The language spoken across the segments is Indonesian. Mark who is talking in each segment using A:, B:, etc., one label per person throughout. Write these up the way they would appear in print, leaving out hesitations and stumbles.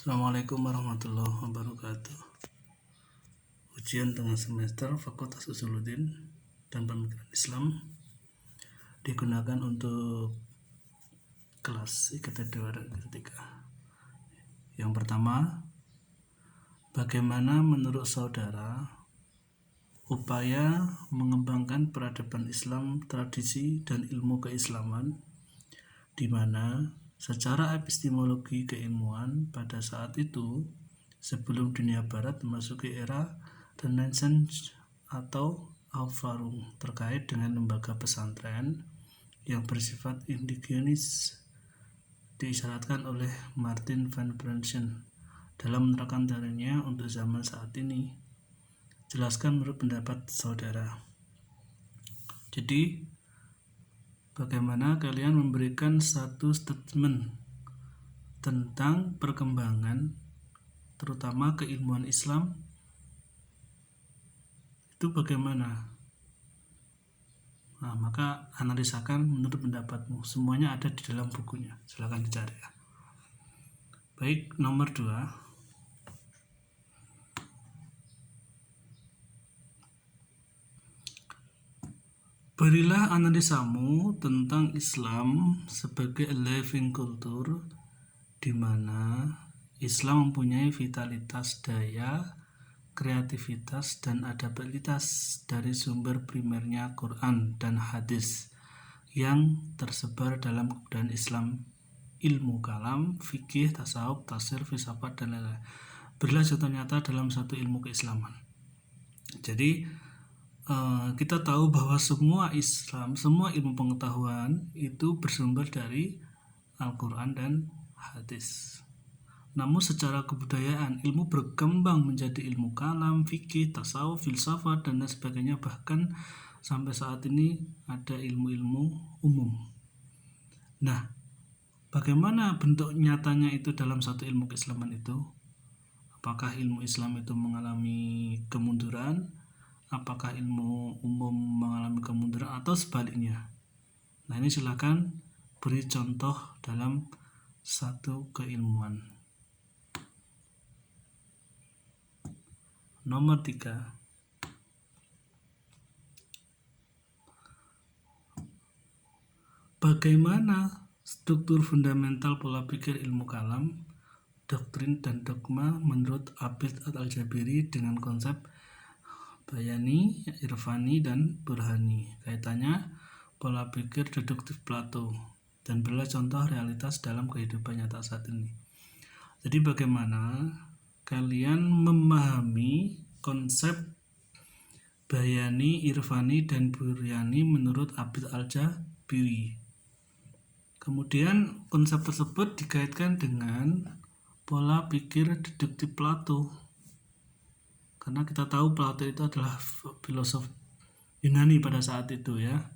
A: Assalamualaikum warahmatullahi wabarakatuh. Ujian tengah semester Fakultas Usuluddin dan Pemikiran Islam digunakan untuk kelas IKT 2 dan IKT 3. Yang pertama, bagaimana menurut saudara upaya mengembangkan peradaban Islam, tradisi, dan ilmu keislaman di mana secara epistemologi keilmuan pada saat itu sebelum dunia barat memasuki era Renaissance atau Aufklärung terkait dengan lembaga pesantren yang bersifat indigenis diisyaratkan oleh Martin van Branchen dalam menerapkan teorinya untuk zaman saat ini. Jelaskan menurut pendapat saudara. Jadi bagaimana kalian memberikan satu statement tentang perkembangan terutama keilmuan Islam itu bagaimana? Nah, maka analisakan menurut pendapatmu. Semuanya ada di dalam bukunya. Silakan dicari ya. Baik, nomor 2. Berilah analisamu tentang Islam sebagai a living culture di mana Islam mempunyai vitalitas daya, kreativitas, dan adaptabilitas dari sumber primernya Quran dan hadis yang tersebar dalam kebudayaan Islam, ilmu kalam, fikih, tasawuf, tafsir, filsafat, dan lain-lain. Berilah contoh nyata dalam satu ilmu keislaman. Jadi kita tahu bahwa semua Islam, semua ilmu pengetahuan itu bersumber dari Al-Quran dan hadis. Namun secara kebudayaan, ilmu berkembang menjadi ilmu kalam, fikih, tasawuf, filsafat, dan lain sebagainya. Bahkan sampai saat ini ada ilmu-ilmu umum. Nah, bagaimana bentuk nyatanya itu dalam satu ilmu keislaman itu? Apakah ilmu Islam itu mengalami kemunduran? Apakah ilmu umum mengalami kemunduran atau sebaliknya? Nah, ini silakan beri contoh dalam satu keilmuan. Nomor 3. Bagaimana struktur fundamental pola pikir ilmu kalam, doktrin, dan dogma menurut Abid al-Jabiri dengan konsep Bayani, Irfani, dan Burhani? Kaitannya pola pikir deduktif Plato dan berilah contoh realitas dalam kehidupan nyata saat ini. Jadi bagaimana kalian memahami konsep Bayani, Irfani, dan Burhani menurut Abid al-Jabiri? Kemudian konsep tersebut dikaitkan dengan pola pikir deduktif Plato. Karena kita tahu Plato itu adalah filosof Yunani pada saat itu ya.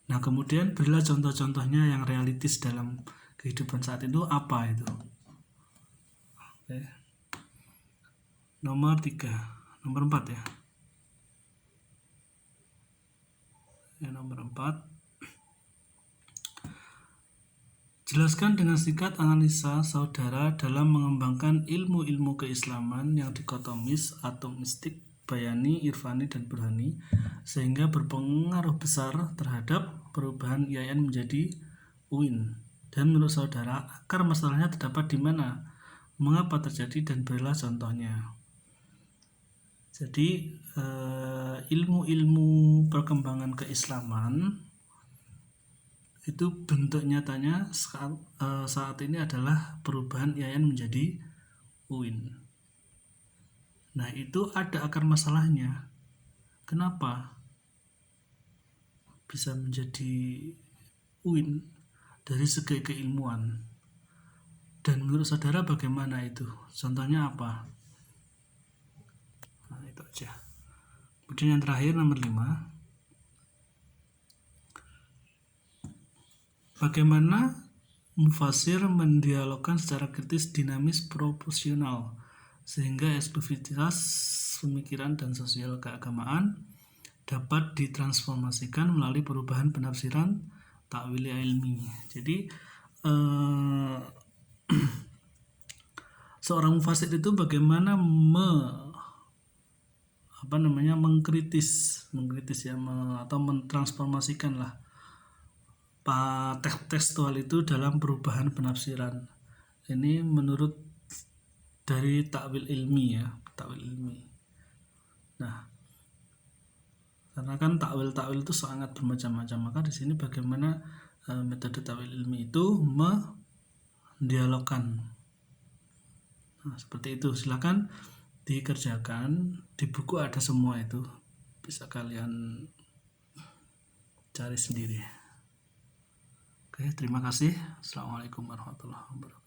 A: Nah, kemudian berilah contoh-contohnya yang realistis dalam kehidupan saat itu apa itu? Oke. Nomor 4 ya. Nomor 4. Jelaskan dengan singkat analisa saudara dalam mengembangkan ilmu-ilmu keislaman yang dikotomis atau mistik, Bayani, Irfani, dan Burhani sehingga berpengaruh besar terhadap perubahan IAIN menjadi UIN. Dan menurut saudara, akar masalahnya terdapat di mana? Mengapa terjadi dan berilah contohnya. Jadi ilmu-ilmu perkembangan keislaman itu bentuk nyatanya saat ini adalah perubahan IAIN menjadi UIN. Nah, itu ada akar masalahnya. Kenapa bisa menjadi UIN dari segi keilmuan? Dan menurut saudara bagaimana itu? Contohnya apa? Nah, itu aja. Kemudian yang terakhir nomor 5. Bagaimana mufasir mendialogkan secara kritis, dinamis, proporsional sehingga eksklusivitas pemikiran dan sosial keagamaan dapat ditransformasikan melalui perubahan penafsiran takwili ilmi. Jadi seorang mufasir itu bagaimana mengkritis ya, atau mentransformasikan lah teks tekstual itu dalam perubahan penafsiran. Ini menurut dari takwil ilmi ya, takwil ilmi. Nah, karena kan takwil itu sangat bermacam-macam, maka di sini bagaimana metode takwil ilmi itu mendialogkan. Nah, seperti itu. Silakan dikerjakan, di buku ada semua itu, bisa kalian cari sendiri. Oke, terima kasih. Assalamualaikum warahmatullahi wabarakatuh.